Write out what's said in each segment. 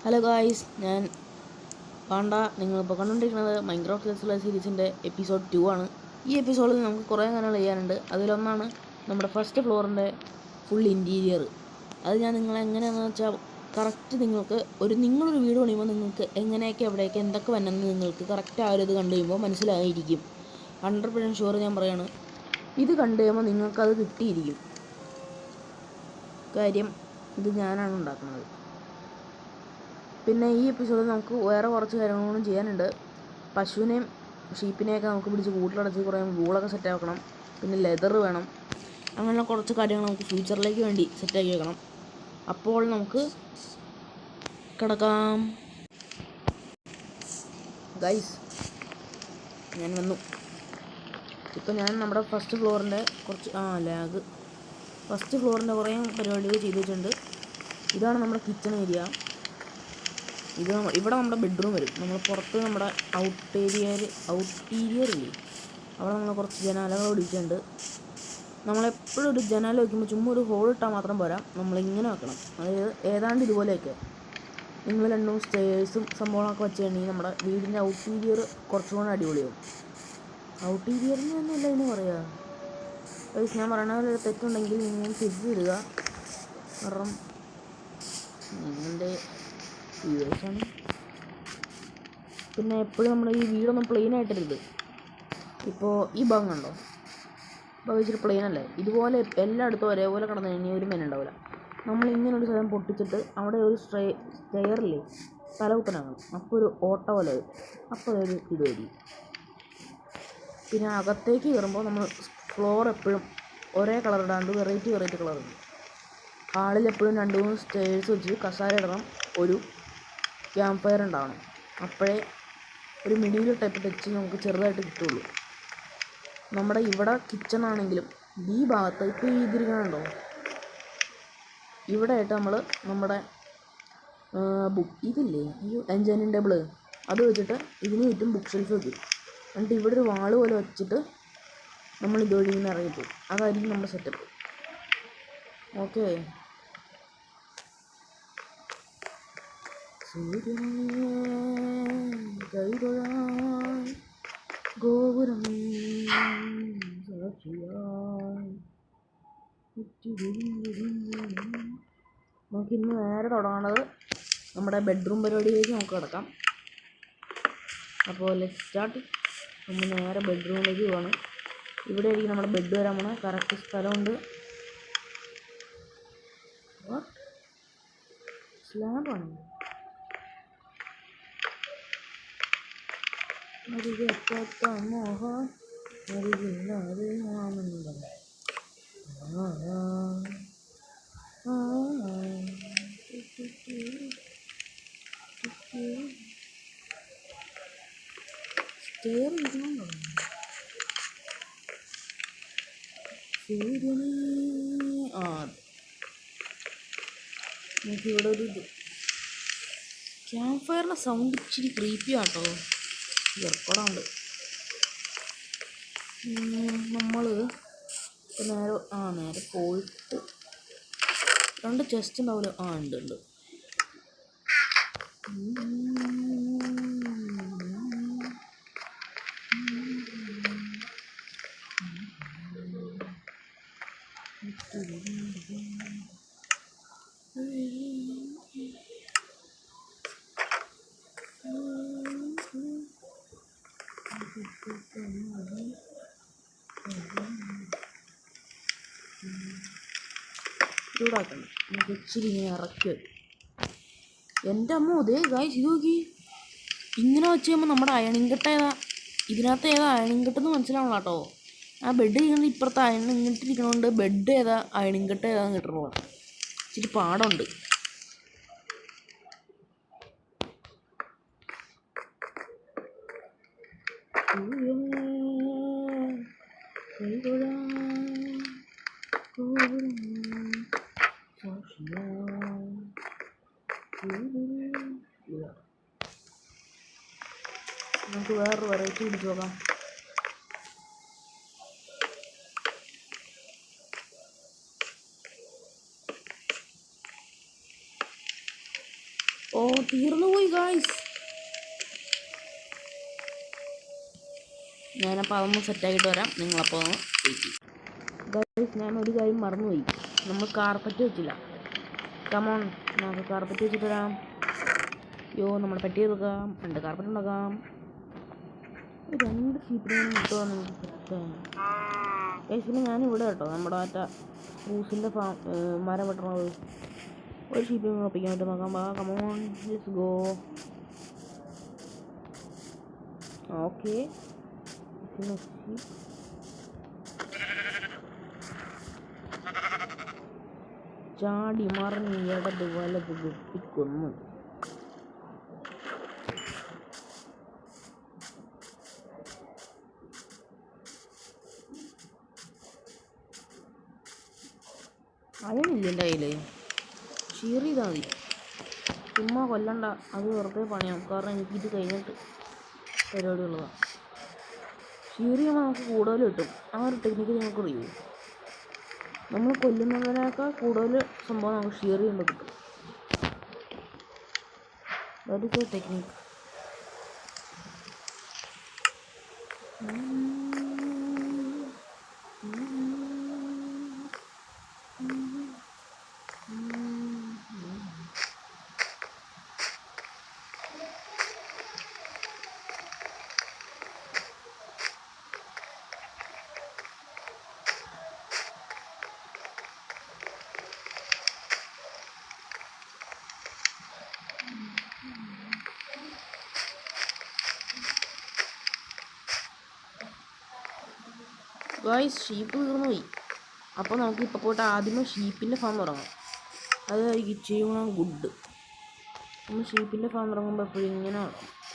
Hello guys, ഞാൻ Panda. നിങ്ങളിപ്പോൾ കണ്ടുകൊണ്ടിരിക്കുന്നത് മൈൻക്രാഫ്റ്റ് ലെറ്റ്സ് പ്ലേ സീരീസിൻ്റെ എപ്പിസോഡ് 2 ആണ്. ഈ എപ്പിസോഡിൽ നമുക്ക് കുറേ കാര്യങ്ങൾ ചെയ്യാനുണ്ട്. അതിലൊന്നാണ് നമ്മുടെ ഫസ്റ്റ് ഫ്ലോറിൻ്റെ ഫുൾ ഇൻറ്റീരിയർ. അത് ഞാൻ എങ്ങനെയാണെന്ന് വെച്ചാൽ കറക്റ്റ് നിങ്ങളൊരു വീട് പണിയുമ്പോൾ നിങ്ങൾക്ക് എങ്ങനെയൊക്കെ എവിടെയൊക്കെ എന്തൊക്കെ വന്നെന്ന് നിങ്ങൾക്ക് കറക്റ്റ് ആ ഒരു ഇത് കണ്ടു കഴിയുമ്പോൾ മനസ്സിലായിരിക്കും. 100% ഷുവർ ഞാൻ പറയാണ്. ഇത് കണ്ടു കഴിയുമ്പോൾ നിങ്ങൾക്കത് കിട്ടിയിരിക്കും. കാര്യം ഇത് ഞാനാണ് ഉണ്ടാക്കുന്നത്. പിന്നെ ഈ എപ്പിസോഡിൽ നമുക്ക് വേറെ കുറച്ച് കാര്യങ്ങളും ചെയ്യാനുണ്ട്. പശുവിനെയും ഷീപ്പിനെയൊക്കെ നമുക്ക് പിടിച്ച് കൂട്ടിലടച്ച് കുറേ വൂളൊക്കെ സെറ്റാക്കി വെക്കണം. പിന്നെ ലെതർ വേണം. അങ്ങനെ കുറച്ച് കാര്യങ്ങൾ നമുക്ക് ഫ്യൂച്ചറിലേക്ക് വേണ്ടി സെറ്റാക്കി വെക്കണം. അപ്പോൾ നമുക്ക് കിടക്കാം. ഗൈസ്, ഞാൻ വന്നു. ഇപ്പം ഞാൻ നമ്മുടെ ഫസ്റ്റ് ഫ്ലോറിൻ്റെ ഫസ്റ്റ് ഫ്ലോറിൻ്റെ കുറേ പരിപാടികൾ ചെയ്ത് വെച്ചിട്ടുണ്ട്. ഇതാണ് നമ്മുടെ കിച്ചൺ ഏരിയ. ഇവിടെ നമ്മുടെ ബെഡ്റൂം വരും. നമ്മൾ പുറത്ത് നമ്മുടെ ഔട്ടീരിയർ ഇല്ലേ, അവിടെ നമ്മൾ കുറച്ച് ജനാലകൾ പിടിച്ചിട്ടുണ്ട്. നമ്മളെപ്പോഴും ഒരു ജനാല വയ്ക്കുമ്പോൾ ചുമ്മാ ഒരു ഹോൾ ഇട്ടാൽ മാത്രം പോരാ, നമ്മളിങ്ങനെ വെക്കണം. അതായത് ഏതാണ്ട് ഇതുപോലെയൊക്കെ നിങ്ങൾ രണ്ടും സ്റ്റേഴ്സും സംഭവങ്ങളൊക്കെ വെച്ച് കഴിഞ്ഞാൽ നമ്മുടെ വീടിൻ്റെ ഔട്ടീരിയർ കുറച്ചുകൂടെ അടിപൊളിയാവും. ഔട്ടീരിയറിന് തന്നെയല്ല ഇതിന് പറയുക. ഞാൻ പറയണ ഒരു തെറ്റുണ്ടെങ്കിൽ നിങ്ങൾ തിരിച്ചിടുക. കാരണം നിങ്ങളുടെ വ്യൂവേഴ്സാണ്. പിന്നെ എപ്പോഴും നമ്മൾ ഈ വീടൊന്നും പ്ലെയിൻ ആയിട്ടിരുത്. ഇപ്പോൾ ഈ ഭാഗം കണ്ടോ, ഭാഗം ഇച്ചിരി പ്ലെയിൻ അല്ലേ? ഇതുപോലെ എല്ലായിടത്തും ഒരേപോലെ കിടന്നു കഴിഞ്ഞാൽ ഒരു മെന ഉണ്ടാവില്ല. നമ്മൾ ഇങ്ങനെ ഒരു സ്ഥലം പൊട്ടിച്ചിട്ട് അവിടെ ഒരു സ്റ്റെയറില്ലേ, തലകുത്തനാകണം. അപ്പോൾ ഒരു ഓട്ട പോലെ വരും. അപ്പോൾ അതൊരു ഇത് വരും. പിന്നെ അകത്തേക്ക് കയറുമ്പോൾ നമ്മൾ ഫ്ലോർ എപ്പോഴും ഒരേ കളർ ഇടാണ്ട് വെറൈറ്റി കളർ ഇടും. ഹാളിൽ എപ്പോഴും 2-3 സ്റ്റേഴ്സ് വെച്ച് കസാര ഇടണം. ഒരു ക്യാമ്പ് ഫയർ ഉണ്ടാവണം. അപ്പോഴേ ഒരു മിഡിൽ ടൈപ്പ് ടച്ച് നമുക്ക് ചെറുതായിട്ട് കിട്ടുള്ളൂ. നമ്മുടെ ഇവിടെ കിച്ചൺ ആണെങ്കിലും ഈ ഭാഗത്ത് ഇപ്പോൾ ഈ ഇതിരിക്കണുണ്ടോ, ഇവിടെ ആയിട്ട് നമ്മൾ നമ്മുടെ ഇതില്ലേ, ഈ എൻജൈനിങ് ടേബിള് അത് വെച്ചിട്ട് ഇതിന് ചുറ്റും ബുക്ക് ഷെൽഫ് വെക്കും. എന്നിട്ട് ഇവിടെ ഒരു വാള് പോലെ വെച്ചിട്ട് നമ്മൾ ഇതുവഴി ഇങ്ങനെ ഇറങ്ങിപ്പോകും. അതായിരിക്കും നമ്മുടെ സെറ്റപ്പ്. ഓക്കെ. ഗോപുരം നമുക്കിന്ന് നേരെ തുടങ്ങുന്നത് നമ്മുടെ ബെഡ്റൂം പരിപാടിയിലേക്ക് നമുക്ക് കിടക്കാം. അപ്പോൾ ലെറ്റ്സ് സ്റ്റാർട്ട്. നമ്മൾ നേരെ ബെഡ്റൂമിലേക്ക് പോവാണ്. ഇവിടെ ആയിരിക്കും നമ്മുടെ ബെഡ് വരാൻ പോണ. കറക്റ്റ് സ്ഥലമുണ്ട്. സ്ലാബാണ്. മോഹൻ അറിയില്ലാതെ ആനന്ദം. നമുക്കിവിടെ ഒരു ക്യാമ്പ് ഫയറിൻ്റെ സൗണ്ട് ഇച്ചിരി ക്രീപ്പി ആട്ടോ. റെക്കോർഡുണ്ട്. നമ്മൾ നേരെ പോയിട്ട് 2 ചെസ്റ്റ് ഉണ്ടാവില്ല. ഉണ്ട്. ചൂടാക്കണം. നമുക്ക് ഇച്ചിരി ഇങ്ങനെ ഇറക്കി വരും. എൻ്റെ അമ്മ അതേ ഗായ്സ്, ഇത് നോക്കി. ഇങ്ങനെ വെച്ച് കഴിയുമ്പോൾ നമ്മുടെ അയണിങ് കെട്ട് ഇതിനകത്ത് ഏതാ അയണിങ് കെട്ടെന്ന് മനസ്സിലാവണം കേട്ടോ. ആ ബെഡ് ഇരിക്കുന്നത് ഇപ്പുറത്ത് അയണിങ് കെട്ടിരിക്കണോണ്ട് ബെഡ് ഏതാ അയണിങ് കെട്ട് ഏതാന്ന് കിട്ടണോ ഇച്ചിരി പാടുണ്ട്. നമുക്ക് വേറൊരു വെറൈറ്റി പിടിച്ച് നോക്കാം. ഓ തീർന്നു പോയി ഗായ്സ്. ഞാനപ്പോൾ അതൊന്ന് സെറ്റാക്കിയിട്ട് വരാം. നിങ്ങളപ്പോൾ ഒന്ന് വെയിറ്റ് ചെയ്യും. ഗായ്സ് ഞാൻ ഒരു കാര്യം മറന്നുപോയി. നമ്മൾ കാർപ്പറ്റ് വെച്ചില്ല. കമോൺ നമുക്ക് കാർപ്പറ്റ് വെച്ചിട്ട് വരാം. യോ നമ്മുടെ പെട്ടി എടുക്കാം. 2 കാർപ്പറ്റ് ഉണ്ടാക്കാം. 2 ഷീപ്പിനെയാണ് കിട്ടുകയെന്ന് എനിക്ക് സെറ്റാണ് ഗായ്സ്. പിന്നെ ഞാനിവിടെ കേട്ടോ നമ്മുടെ ഫ്രൂസിൻ്റെ മരം വെട്ടണത്. ഒരു ഷീപ്പിനെ ഉറപ്പിക്കാനായിട്ട് നോക്കാം. Come on let's go. ഓക്കെ ചാടി മറിഞ്ഞ് ഇടത് വലത് വെട്ടിക്കൊന്നു. അതിനില്ല എൻ്റെ കയ്യിൽ. ഷീർ ചെയ്താൽ മതി. ചുമ്മാ കൊല്ലണ്ട. അത് വെറുതെ പണിയാവും. കാരണം എനിക്കിത് കഴിഞ്ഞിട്ട് പരിപാടിയുള്ളതാണ്. ഷീർ ചെയ്യുമ്പോൾ നമുക്ക് കൂടുതൽ കിട്ടും. ആ ഒരു ടെക്നിക്ക് നിങ്ങൾക്ക് അറിയൂ. നമ്മൾ കൊല്ലുന്നതിനേക്കാൾ കൂടുതൽ സംഭവം നമുക്ക് ഷീർ ചെയ്യുമ്പോൾ കിട്ടും. That is A technique. Guys sheep തീർന്നു പോയി. അപ്പോൾ നമുക്ക് ഇപ്പോൾ പോയിട്ട് ആദ്യമേ ഷീപ്പിൻ്റെ ഫാം തുടങ്ങാം. അതായിരിക്കും ഇച്ചിരി ഗുഡ്. നമ്മൾ ഷീപ്പിൻ്റെ ഫാം തുടങ്ങുമ്പോൾ എപ്പോഴും ഇങ്ങനെ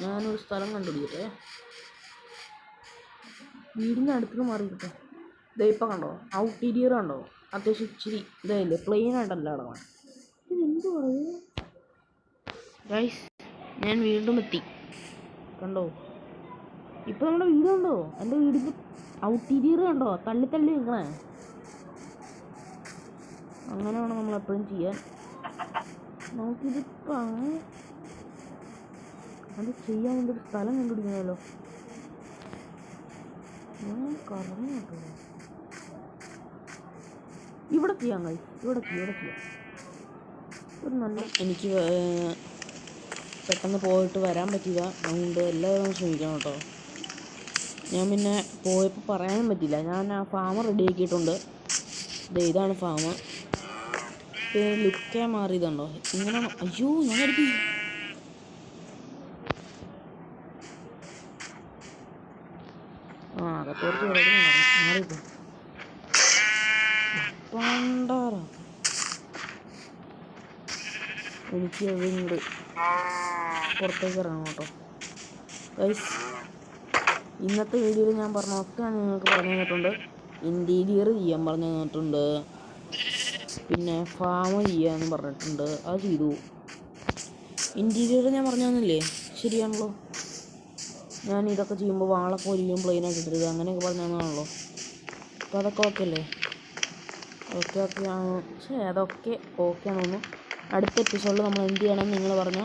ഞാനൊരു സ്ഥലം കണ്ടുപിടിക്കട്ടെ. വീടിൻ്റെ അടുത്ത് മാറിയിട്ടെ. ഇതാ ഇപ്പം കണ്ടോ ഔട്ടീരിയർ കണ്ടോ? അത്യാവശ്യം ഇച്ചിരി ഇതായില്ലേ, പ്ലെയിൻ ആയിട്ടല്ല അടങ്ങാൻ. ഇതെന്ത് പറയും ഗായ്സ്. ഞാൻ വീണ്ടും എത്തി കണ്ടോ. ഇപ്പോൾ നമ്മുടെ വീട് കണ്ടോ? എൻ്റെ വീടിൻ്റെ ഔട്ടീരിയർ കണ്ടോ? തള്ളി തള്ളി നിൽക്കണേ. അങ്ങനെ വേണം നമ്മളെപ്പോഴും ചെയ്യാൻ. നമുക്കിതിപ്പോൾ അങ്ങനെ അത് ചെയ്യാൻ വേണ്ടി ഒരു സ്ഥലം കണ്ടുപിടിക്കണമല്ലോ. ഞാൻ കറങ്ങി കേട്ടോ. ഇവിടെ ചെയ്യാം കഴി. ഇവിടെ ചെയ്യാം. ഒരു നല്ല എനിക്ക് പെട്ടെന്ന് പോയിട്ട് വരാൻ പറ്റില്ല. അതുകൊണ്ട് എല്ലാവരും ശ്രമിക്കണം കേട്ടോ. ഞാൻ പിന്നെ പോയപ്പോൾ പറയാനും പറ്റില്ല. ഞാൻ ആ ഫാം റെഡിയാക്കിയിട്ടുണ്ട്. ഇതാണ് ഫാം. ലുക്കേ മാറിയതുണ്ടോ ഇങ്ങനെ? അയ്യോ ഞാൻ എടുത്തി. അകത്തോട്ട് മാറിപ്പോ പണ്ടാറ. എനിക്ക് അതുകൊണ്ട് പുറത്തേക്ക് ഇറങ്ങണം കേട്ടോ ഗൈസ്. ഇന്നത്തെ വീഡിയോയിൽ ഞാൻ പറഞ്ഞൊക്കെ ഞാൻ നിങ്ങൾക്ക് പറഞ്ഞു തന്നിട്ടുണ്ട്. ഇൻറ്റീരിയർ ചെയ്യാൻ പറഞ്ഞു തന്നിട്ടുണ്ട്. പിന്നെ ഫാം ചെയ്യാമെന്ന് പറഞ്ഞിട്ടുണ്ട്. അത് ചെയ്തു. ഇൻറ്റീരിയർ ഞാൻ പറഞ്ഞു തന്നില്ലേ? ശരിയാണല്ലോ. ഞാൻ ഇതൊക്കെ ചെയ്യുമ്പോൾ വാളൊക്കെ ഒരിക്കലും പ്ലെയിനായിട്ട് ഇട്ടരുത് അങ്ങനെയൊക്കെ പറഞ്ഞു തന്നതാണല്ലോ. അപ്പോൾ അതൊക്കെ ഓക്കെ അല്ലേ? ഓക്കെ ആണ്. പക്ഷേ അതൊക്കെ ഓക്കെ ആണെന്ന്. അടുത്ത എപ്പിസോഡിൽ നമ്മൾ എന്ത് ചെയ്യണം നിങ്ങൾ പറഞ്ഞു.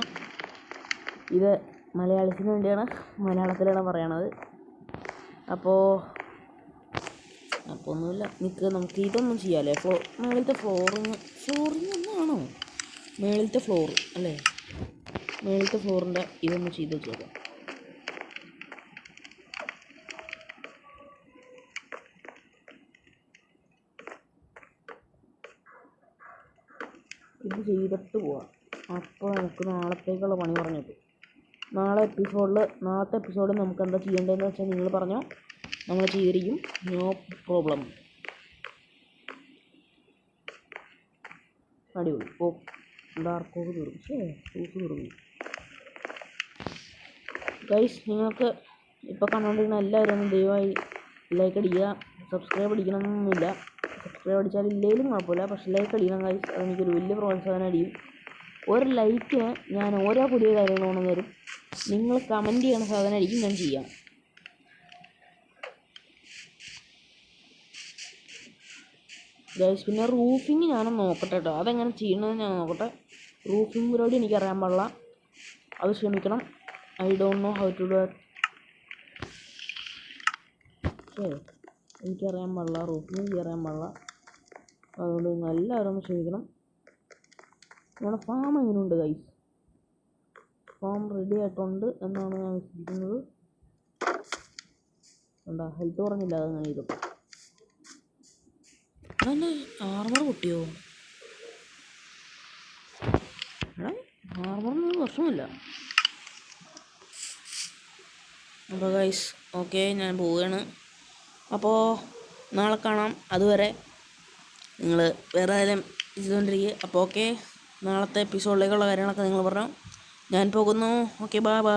ഇത് മലയാളത്തിന് വേണ്ടിയാണ്, മലയാളത്തിലാണ് പറയണത്. അപ്പോൾ ഒന്നുമില്ല. നമുക്ക് ഇതൊന്നും ചെയ്യാമല്ലേ? മേളിലത്തെ ഫ്ലോറിങ് ഒന്നാണോ? മേളിലത്തെ ഫ്ലോർ അല്ലേ? മേളിലത്തെ ഫ്ലോറിൻ്റെ ഇതൊന്ന് ചെയ്ത് വെച്ചേക്കാം. ഇത് ചെയ്തിട്ട് പോവാം. അപ്പോൾ നമുക്ക് നാളത്തേക്കുള്ള പണി പറഞ്ഞിട്ട് നാളത്തെ എപ്പിസോഡിൽ നമുക്ക് എന്താ ചെയ്യേണ്ടതെന്ന് വെച്ചാൽ നിങ്ങൾ പറഞ്ഞോ, നമ്മൾ ചെയ്തിരിക്കും. No problem. അടിപൊളി. ഓ ഡാർക്കോക്ക് തീർന്നു. സൂസ് തീർന്നു ഗൈസ്. നിങ്ങൾക്ക് ഇപ്പോൾ കണ്ടുകൊണ്ടിരുന്ന എല്ലാവരും ഒന്ന് ദയവായി ലൈക്ക് അടിക്കുക. സബ്സ്ക്രൈബ് അടിക്കണമെന്നൊന്നുമില്ല. സബ്സ്ക്രൈബ് അടിച്ചാൽ ഇല്ലെങ്കിലും കുഴപ്പമില്ല. പക്ഷേ ലൈക്ക് അടിക്കണം ഗൈസ്. അതെനിക്കൊരു വലിയ പ്രോത്സാഹനം അടിയും. ഒരു ലൈക്കിന് ഞാൻ ഓരോ പുതിയ കാര്യങ്ങൾ കൊണ്ടു തരും. നിങ്ങൾ കമൻറ്റ് ചെയ്യണ സാധനമായിരിക്കും ഞാൻ ചെയ്യാം. ഗൈസ് പിന്നെ റൂഫിങ് ഞാനൊന്ന് നോക്കട്ടെ കേട്ടോ. അതെങ്ങനെ ചെയ്യണമെന്ന് ഞാൻ നോക്കട്ടെ. റൂഫിംഗ് പരിപാടി എനിക്കറിയാൻ പാടില്ല, അത് ക്ഷമിക്കണം. I don't know how to do that. എനിക്കറിയാൻ പാടില്ല, റൂഫിംഗ് എനിക്കറിയാൻ പാടില്ല. അതുകൊണ്ട് നിങ്ങൾ എല്ലാവരും ഒന്ന് ക്ഷമിക്കണം. നമ്മുടെ ഫാം എങ്ങനെയുണ്ട് ഗൈസ്? ഫാം റെഡി ആയിട്ടുണ്ട് എന്നാണ് ഞാൻ വിശ്വസിക്കുന്നത്. എന്താ ഹെൽത്ത് പറഞ്ഞില്ല, അതങ്ങനെ ചെയ്തു. അതെന്നെ ആർമർ പൊട്ടിയോ? എടാ ആർമറിന് പ്രശ്നമില്ല. അപ്പോൾ ഗൈസ് ഓക്കെ, ഞാൻ പോവുകയാണ്. അപ്പോൾ നാളെ കാണാം. അതുവരെ നിങ്ങൾ വേറെ ആരെയും ചെയ്തുകൊണ്ടിരിക്കുക. അപ്പോൾ ഓക്കെ, നാളത്തെ എപ്പിസോഡിലേക്കുള്ള കാര്യങ്ങളൊക്കെ നിങ്ങൾ പറഞ്ഞു. ഞാൻ പോകുന്നു. Okay, bye bye.